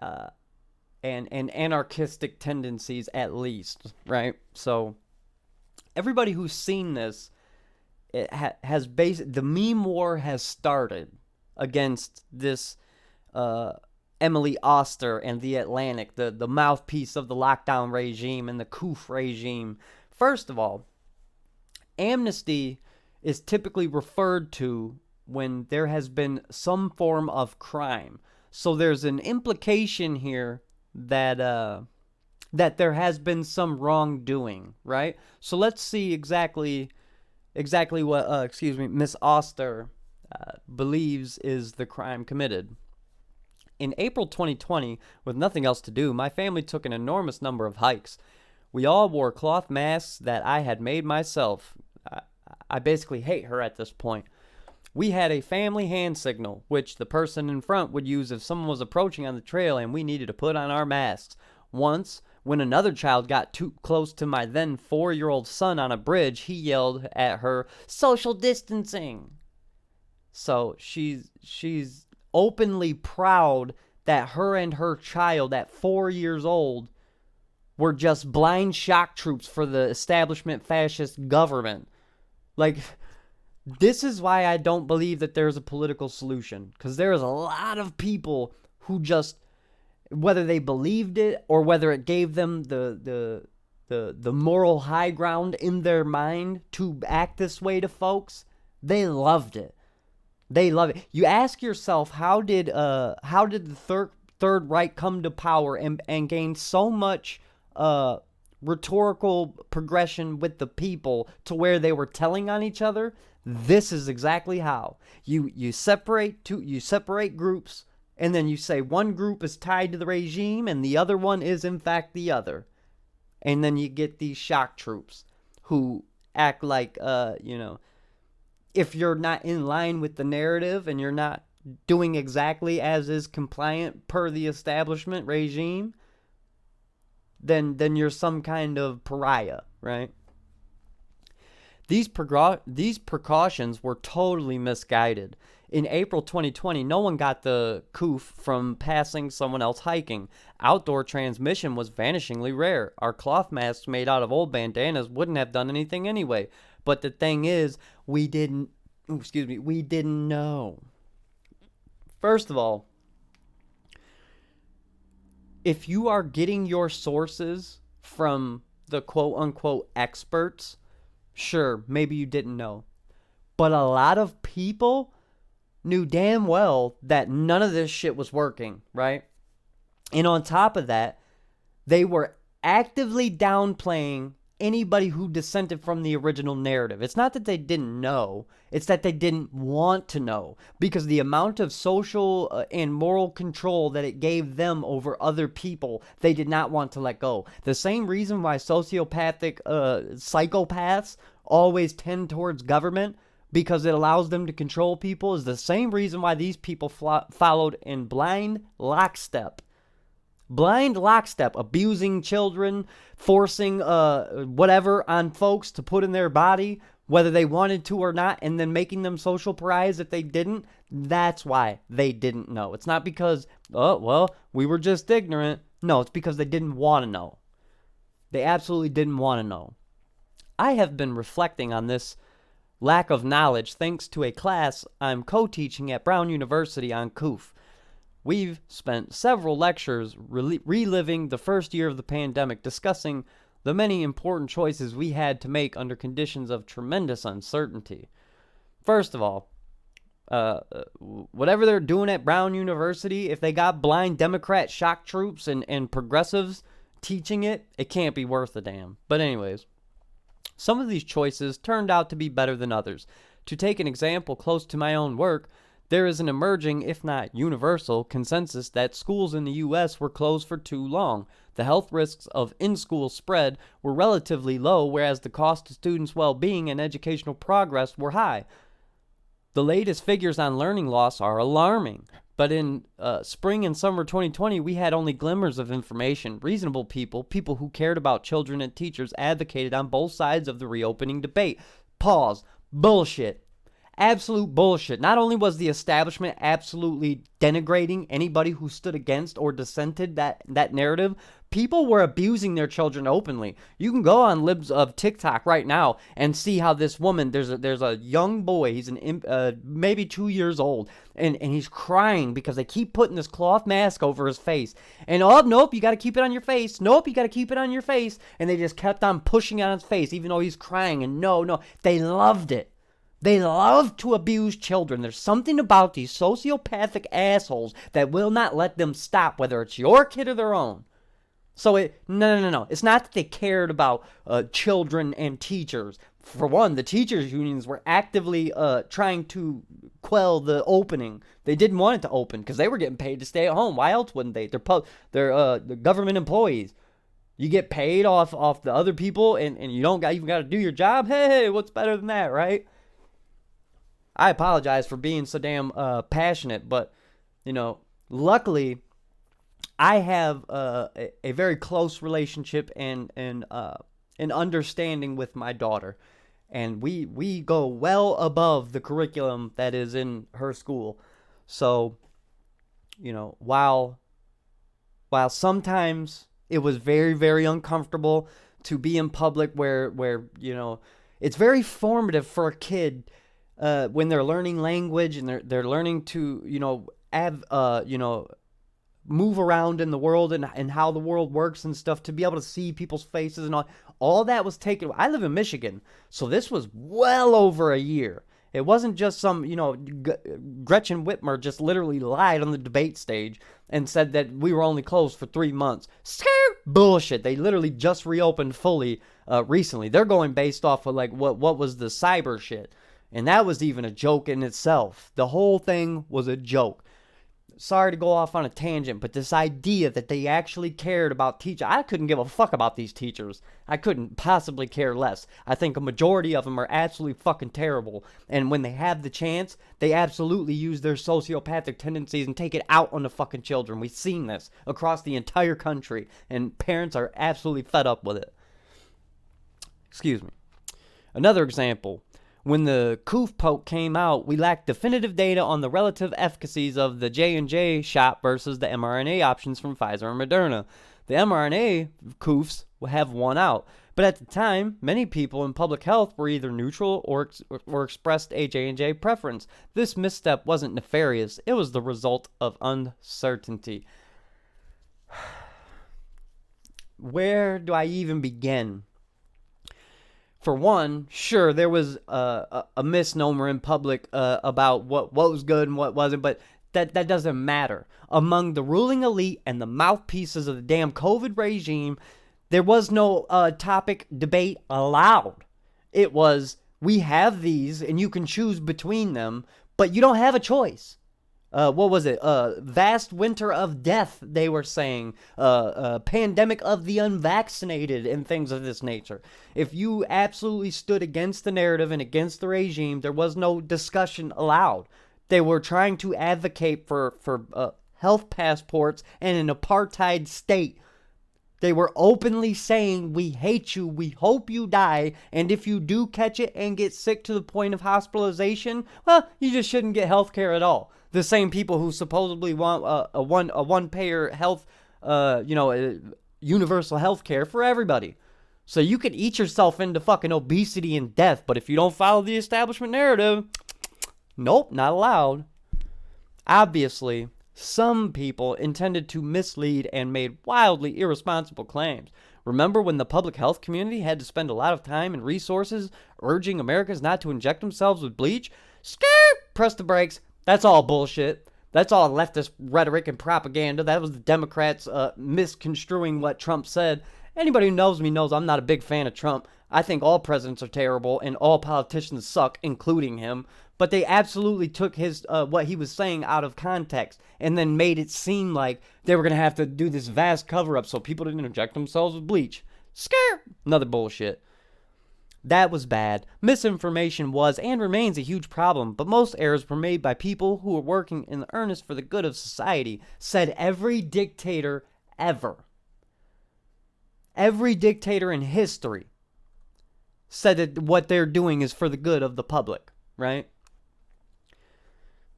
and anarchistic tendencies, at least, right? So everybody who's seen this, has the meme war has started against this Emily Oster and the Atlantic, the mouthpiece of the lockdown regime and the coof regime. First of all, amnesty is typically referred to when there has been some form of crime. So there's an implication here that there has been some wrongdoing, right? So let's see exactly what Miss Oster believes is the crime committed. In April 2020, with nothing else to do, my family took an enormous number of hikes. We all wore cloth masks that I had made myself. I basically hate her at this point. We had a family hand signal, which the person in front would use if someone was approaching on the trail and we needed to put on our masks. Once, when another child got too close to my then 4-year-old son on a bridge, he yelled at her, "Social distancing!" So she's openly proud that her and her child at 4 years old were just blind shock troops for the establishment fascist government. Like, this is why I don't believe that there's a political solution. Because there is a lot of people who just, whether they believed it or whether it gave them the moral high ground in their mind to act this way to folks, they loved it. They love it. You ask yourself, how did the Third Reich come to power and gain so much rhetorical progression with the people to where they were telling on each other, this is exactly how. You separate groups, and then you say one group is tied to the regime and the other one is in fact the other. And then you get these shock troops who act like, if you're not in line with the narrative and you're not doing exactly as is compliant per the establishment regime, then you're some kind of pariah, right? These precautions were totally misguided. In April 2020, no one got the coof from passing someone else hiking. Outdoor transmission was vanishingly rare. Our cloth masks made out of old bandanas wouldn't have done anything anyway. But the thing is, we didn't know. First of all, if you are getting your sources from the quote-unquote experts, sure, maybe you didn't know. But a lot of people knew damn well that none of this shit was working, right? And on top of that, they were actively downplaying anybody who dissented from the original narrative. It's not that they didn't know, it's that they didn't want to know, because the amount of social and moral control that it gave them over other people, they did not want to let go. The same reason why sociopathic psychopaths always tend towards government, because it allows them to control people, is the same reason why these people followed in blind lockstep, abusing children, forcing whatever on folks to put in their body, whether they wanted to or not, and then making them social pariahs if they didn't. That's why they didn't know. It's not because, we were just ignorant. No, it's because they didn't want to know. They absolutely didn't want to know. I have been reflecting on this lack of knowledge thanks to a class I'm co-teaching at Brown University on COOF. We've spent several lectures reliving the first year of the pandemic, discussing the many important choices we had to make under conditions of tremendous uncertainty. First of all, whatever they're doing at Brown University, if they got blind Democrat shock troops and progressives teaching it, it can't be worth a damn. But anyways, some of these choices turned out to be better than others. To take an example close to my own work, there is an emerging, if not universal, consensus that schools in the U.S. were closed for too long. The health risks of in-school spread were relatively low, whereas the cost to students' well-being and educational progress were high. The latest figures on learning loss are alarming, but in spring and summer 2020, we had only glimmers of information. Reasonable people who cared about children and teachers, advocated on both sides of the reopening debate. Pause. Bullshit. Absolute bullshit. Not only was the establishment absolutely denigrating anybody who stood against or dissented that narrative, people were abusing their children openly. You can go on libs of TikTok right now and see how this woman, there's a young boy, he's maybe 2 years old, and he's crying because they keep putting this cloth mask over his face. And nope, you got to keep it on your face. Nope, you got to keep it on your face. And they just kept on pushing it on his face, even though he's crying. And no, they loved it. They love to abuse children. There's something about these sociopathic assholes that will not let them stop, whether it's your kid or their own. So no. It's not that they cared about children and teachers. For one, the teachers' unions were actively trying to quell the opening. They didn't want it to open because they were getting paid to stay at home. Why else wouldn't they? They're the government employees. You get paid off the other people, and you don't even got to do your job. Hey, what's better than that, right? I apologize for being so damn passionate, but, luckily, I have a very close relationship and an understanding with my daughter. And we go well above the curriculum that is in her school. So, while sometimes it was very, very uncomfortable to be in public where it's very formative for a kid when they're learning language and they're learning to move around in the world and how the world works and stuff, to be able to see people's faces and all that was taken. I live in Michigan, so this was well over a year, It wasn't just some, Gretchen Whitmer just literally lied on the debate stage and said that we were only closed for 3 months. Bullshit. They literally just reopened fully recently. They're going based off of like what was the cyber shit. And that was even a joke in itself. The whole thing was a joke. Sorry to go off on a tangent, but this idea that they actually cared about teachers, I couldn't give a fuck about these teachers. I couldn't possibly care less. I think a majority of them are absolutely fucking terrible. And when they have the chance, they absolutely use their sociopathic tendencies and take it out on the fucking children. We've seen this across the entire country, and parents are absolutely fed up with it. Excuse me. Another example. When the Coof poke came out, we lacked definitive data on the relative efficacies of the J&J shot versus the mRNA options from Pfizer and Moderna. The mRNA Coofs have won out, but at the time, many people in public health were either neutral or expressed a J&J preference. This misstep wasn't nefarious, it was the result of uncertainty. Where do I even begin? For one, sure, there was a misnomer in public about what was good and what wasn't, but that doesn't matter. Among the ruling elite and the mouthpieces of the damn COVID regime, there was no topic debate allowed. It was, we have these and you can choose between them, but you don't have a choice. What was it? Vast winter of death, they were saying. Pandemic of the unvaccinated and things of this nature. If you absolutely stood against the narrative and against the regime, there was no discussion allowed. They were trying to advocate for health passports and an apartheid state. They were openly saying, we hate you, we hope you die, and if you do catch it and get sick to the point of hospitalization, well, you just shouldn't get health care at all. The same people who supposedly want a one-payer health, universal health care for everybody. So you can eat yourself into fucking obesity and death, but if you don't follow the establishment narrative, nope, not allowed. Obviously, some people intended to mislead and made wildly irresponsible claims. Remember when the public health community had to spend a lot of time and resources urging Americans not to inject themselves with bleach? Press the brakes. That's all bullshit. That's all leftist rhetoric and propaganda. That was the Democrats misconstruing what Trump said. Anybody who knows me knows I'm not a big fan of Trump. I think all presidents are terrible and all politicians suck, including him. But they absolutely took his what he was saying out of context and then made it seem like they were going to have to do this vast cover-up so people didn't inject themselves with bleach. Another bullshit. That was bad. Misinformation was and remains a huge problem, but most errors were made by people who were working in earnest for the good of society, said every dictator ever. Every dictator in history said that what they're doing is for the good of the public, right?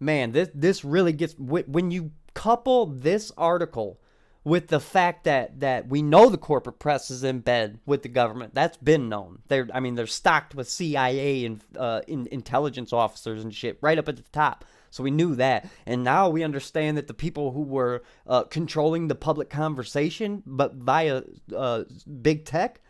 Man, this really gets... When you couple this article with the fact that we know the corporate press is in bed with the government, that's been known. They're stocked with CIA and intelligence officers and shit right up at the top. So we knew that. And now we understand that the people who were controlling the public conversation, but via big tech,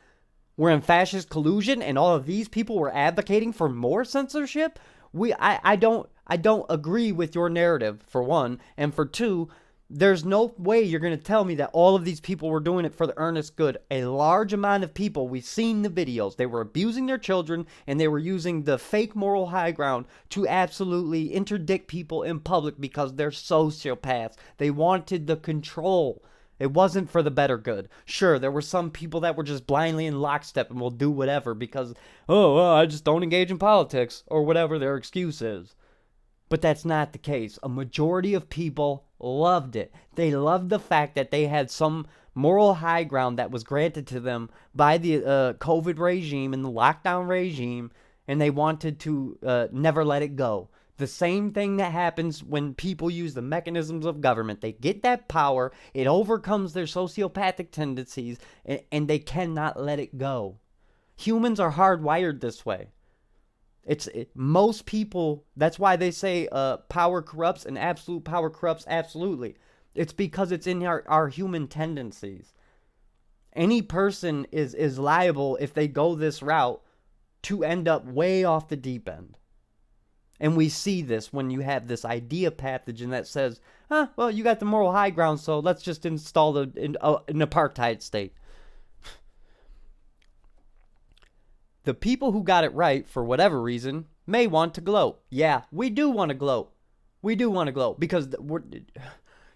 were in fascist collusion, and all of these people were advocating for more censorship. I don't agree with your narrative, for one, and for two, there's no way you're going to tell me that all of these people were doing it for the earnest good. A large amount of people, we've seen the videos, they were abusing their children, and they were using the fake moral high ground to absolutely interdict people in public because they're sociopaths. They wanted the control. It wasn't for the better good. Sure, there were some people that were just blindly in lockstep and will do whatever because, I just don't engage in politics, or whatever their excuse is. But that's not the case. A majority of people loved it. They loved the fact that they had some moral high ground that was granted to them by the COVID regime and the lockdown regime, and they wanted to never let it go. The same thing that happens when people use the mechanisms of government. They get that power, it overcomes their sociopathic tendencies, and they cannot let it go. Humans are hardwired this way. Most people, that's why they say power corrupts and absolute power corrupts absolutely. It's because it's in our human tendencies. Any person is liable, if they go this route, to end up way off the deep end. And we see this when you have this idea pathogen that says, well, you got the moral high ground, so let's just install an apartheid state. The people who got it right, for whatever reason, may want to gloat. Yeah, we do want to gloat. We do want to gloat because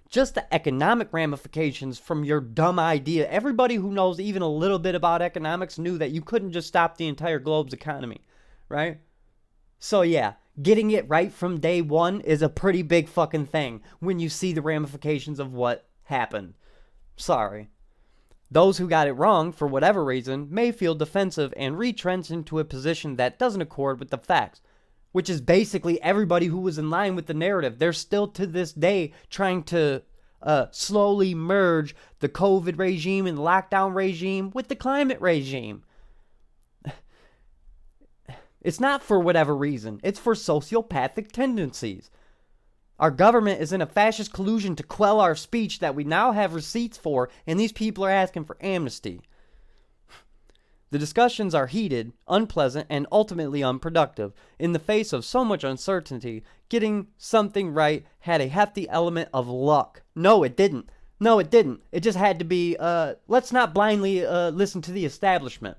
just the economic ramifications from your dumb idea. Everybody who knows even a little bit about economics knew that you couldn't just stop the entire globe's economy, right? So yeah, getting it right from day one is a pretty big fucking thing when you see the ramifications of what happened. Sorry. Those who got it wrong, for whatever reason, may feel defensive and retrench into a position that doesn't accord with the facts, which is basically everybody who was in line with the narrative. They're still to this day trying to slowly merge the COVID regime and lockdown regime with the climate regime. It's not for whatever reason. It's for sociopathic tendencies. Our government is in a fascist collusion to quell our speech that we now have receipts for, and these people are asking for amnesty. The discussions are heated, unpleasant, and ultimately unproductive. In the face of so much uncertainty, getting something right had a hefty element of luck. No, it didn't. No, it didn't. It just had to be, let's not blindly listen to the establishment.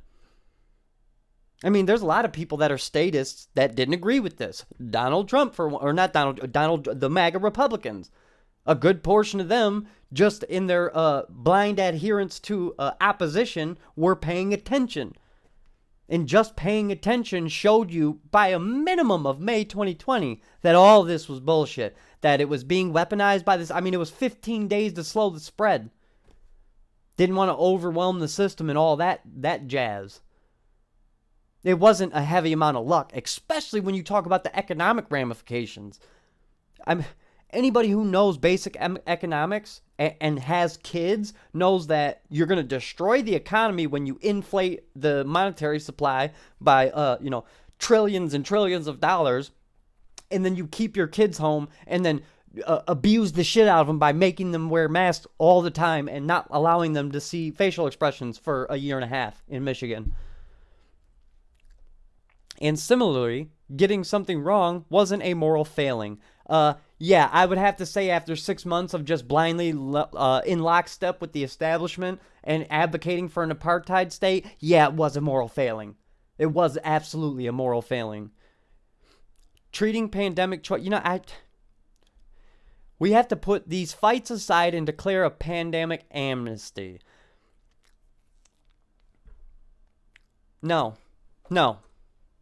I mean, there's a lot of people that are statists that didn't agree with this. Donald Trump, the MAGA Republicans. A good portion of them, just in their blind adherence to opposition, were paying attention. And just paying attention showed you, by a minimum of May 2020, that all this was bullshit. That it was being weaponized by this. I mean, it was 15 days to slow the spread. Didn't want to overwhelm the system and all that jazz. It wasn't a heavy amount of luck, especially when you talk about the economic ramifications. Anybody who knows basic economics and has kids knows that you're going to destroy the economy when you inflate the monetary supply by, trillions and trillions of dollars, and then you keep your kids home and then abuse the shit out of them by making them wear masks all the time and not allowing them to see facial expressions for a year and a half in Michigan. And similarly, getting something wrong wasn't a moral failing. Yeah, I would have to say after 6 months of just blindly in lockstep with the establishment and advocating for an apartheid state, yeah, it was a moral failing. It was absolutely a moral failing. Treating pandemic choice, we have to put these fights aside and declare a pandemic amnesty. No.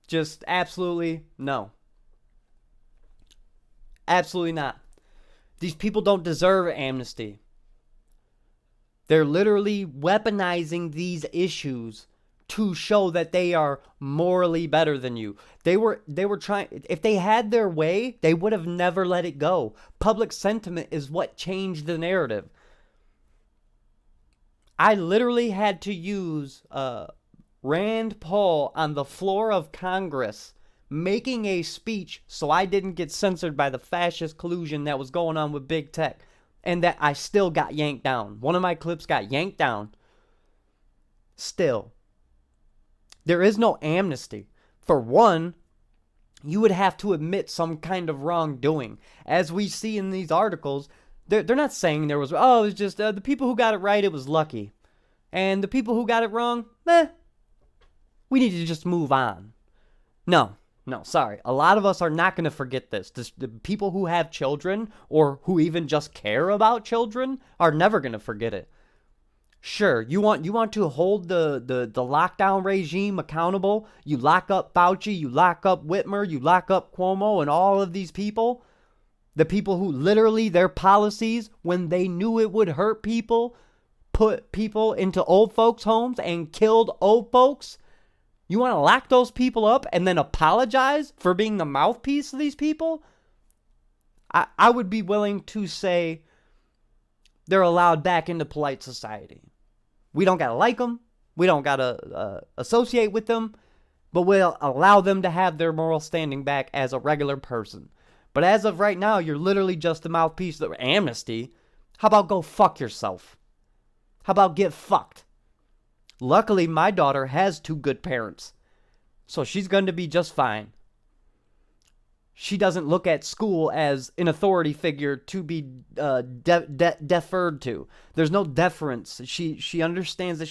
Just absolutely no. Absolutely not. These people don't deserve amnesty. They're literally weaponizing these issues to show that they are morally better than you. They were trying, if they had their way, they would have never let it go. Public sentiment is what changed the narrative. I literally had to use Rand Paul on the floor of Congress making a speech so I didn't get censored by the fascist collusion that was going on with big tech, and that I still got yanked down. One of my clips got yanked down. Still. There is no amnesty. For one, you would have to admit some kind of wrongdoing. As we see in these articles, they're not saying there was, it was just the people who got it right, it was lucky. And the people who got it wrong, we need to just move on. No, sorry. A lot of us are not going to forget this. The people who have children or who even just care about children are never going to forget it. Sure, you want to hold the lockdown regime accountable. You lock up Fauci, you lock up Whitmer, you lock up Cuomo and all of these people. The people who literally their policies, when they knew it would hurt people, put people into old folks' homes and killed old folks. You want to lock those people up and then apologize for being the mouthpiece of these people? I would be willing to say they're allowed back into polite society. We don't got to like them. We don't got to associate with them. But we'll allow them to have their moral standing back as a regular person. But as of right now, you're literally just the mouthpiece of amnesty. How about go fuck yourself? How about get fucked? Luckily, my daughter has 2 good parents. So she's going to be just fine. She doesn't look at school as an authority figure to be deferred to. There's no deference. She understands that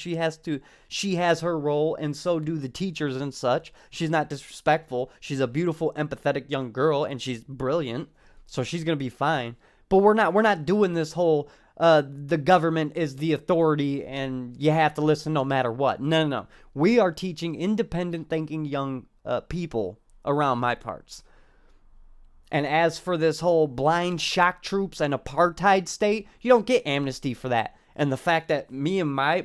she has her role, and so do the teachers and such. She's not disrespectful. She's a beautiful, empathetic young girl, and she's brilliant, so she's gonna be fine. But we're not doing this whole the government is the authority and you have to listen no matter what. No. We are teaching independent thinking young people around my parts. And as for this whole blind shock troops and apartheid state, you don't get amnesty for that. And the fact that me and my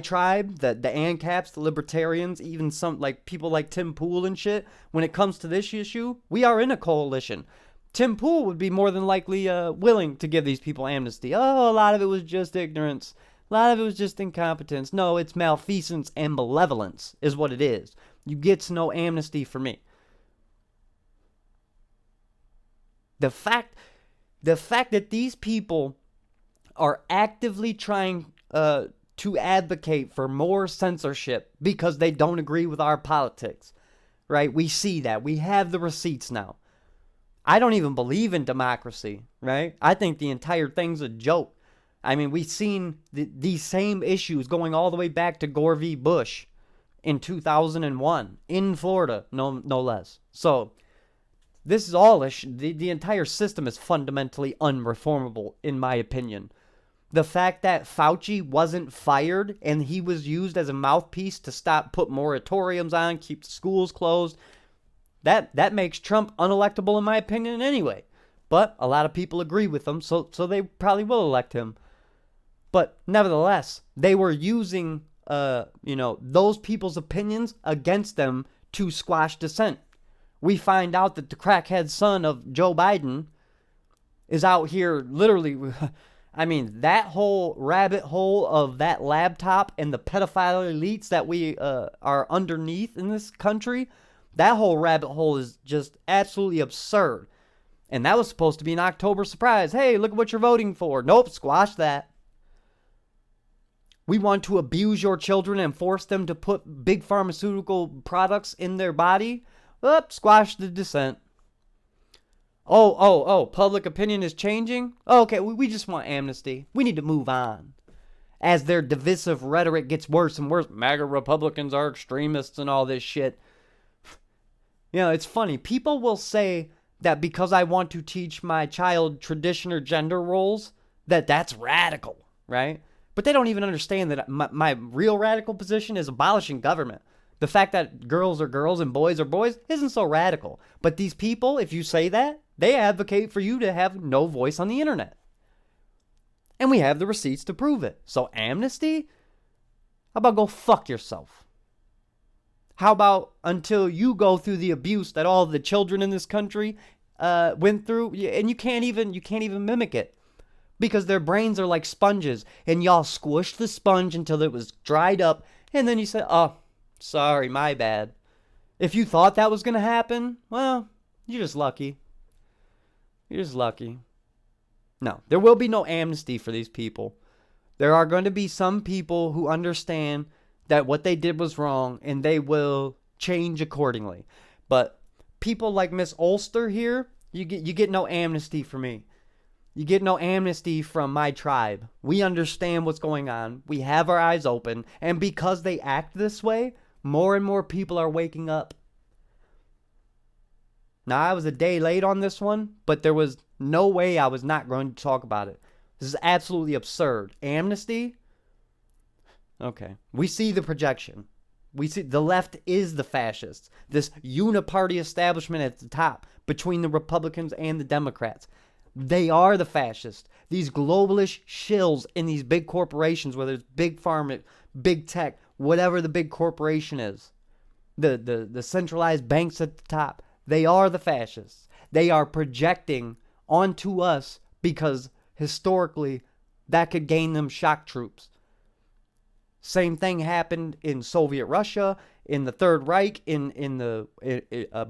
tribe, the ANCAPs, the libertarians, even some like people like Tim Pool and shit, when it comes to this issue, we are in a coalition. Tim Pool would be more than likely willing to give these people amnesty. Oh, a lot of it was just ignorance. A lot of it was just incompetence. No, it's malfeasance and malevolence is what it is. You get no amnesty for me. The fact that these people are actively trying to advocate for more censorship because they don't agree with our politics, right? We see that. We have the receipts now. I don't even believe in democracy, right? I think the entire thing's a joke. I mean, we've seen these same issues going all the way back to Gore v. Bush in 2001 in Florida, no less. So this is all the entire system is fundamentally unreformable, in my opinion. The fact that Fauci wasn't fired and he was used as a mouthpiece to put moratoriums on, keep the schools closed, that makes Trump unelectable in my opinion anyway. But a lot of people agree with him, so they probably will elect him. But nevertheless, they were using those people's opinions against them to squash dissent. We find out that the crackhead son of Joe Biden is out here literally, I mean, that whole rabbit hole of that laptop and the pedophile elites that we are underneath in this country, that whole rabbit hole is just absolutely absurd. And that was supposed to be an October surprise. Hey, look at what you're voting for. Nope, squash that. We want to abuse your children and force them to put big pharmaceutical products in their body. Squash the dissent. Oh, public opinion is changing? Okay, we just want amnesty. We need to move on. As their divisive rhetoric gets worse and worse, MAGA Republicans are extremists and all this shit. You know, it's funny. People will say that because I want to teach my child tradition or gender roles, that's radical, right? But they don't even understand that my real radical position is abolishing government. The fact that girls are girls and boys are boys isn't so radical. But these people, if you say that, they advocate for you to have no voice on the internet. And we have the receipts to prove it. So amnesty? How about go fuck yourself? How about until you go through the abuse that all the children in this country went through, and you can't even mimic it because their brains are like sponges, and y'all squished the sponge until it was dried up, and then you said, "Oh, sorry, my bad." If you thought that was gonna happen, well, you're just lucky. You're just lucky. No, there will be no amnesty for these people. There are going to be some people who understand that what they did was wrong, and they will change accordingly. But people like Miss Ulster here, you get no amnesty for me. You get no amnesty from my tribe. We understand what's going on. We have our eyes open. And because they act this way, more and more people are waking up. Now, I was a day late on this one, but there was no way I was not going to talk about it. This is absolutely absurd. Amnesty? Okay. We see the projection. We see the left is the fascists. This uniparty establishment at the top between the Republicans and the Democrats. They are the fascists. These globalist shills in these big corporations, whether it's big pharma, big tech, whatever the big corporation is. The centralized banks at the top. They are the fascists. They are projecting onto us because historically that could gain them shock troops. Same thing happened in Soviet Russia, in the Third Reich,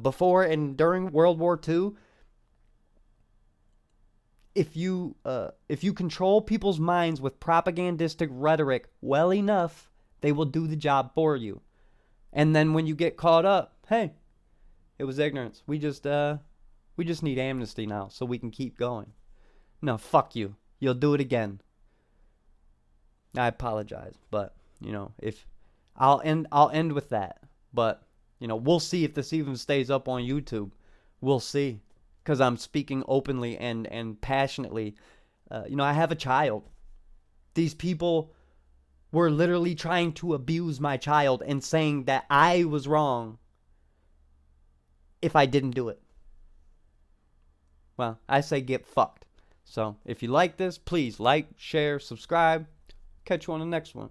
before and during World War II. If you control people's minds with propagandistic rhetoric well enough, they will do the job for you. And then when you get caught up, hey, It was ignorance. We just need amnesty now so we can keep going. No, fuck you. You'll do it again. I apologize, but if I'll end with that. But we'll see if this even stays up on YouTube. We'll see, because I'm speaking openly and passionately. I have a child. These people were literally trying to abuse my child and saying that I was wrong if I didn't do it. Well, I say get fucked. So if you like this, please like, share, subscribe. Catch you on the next one.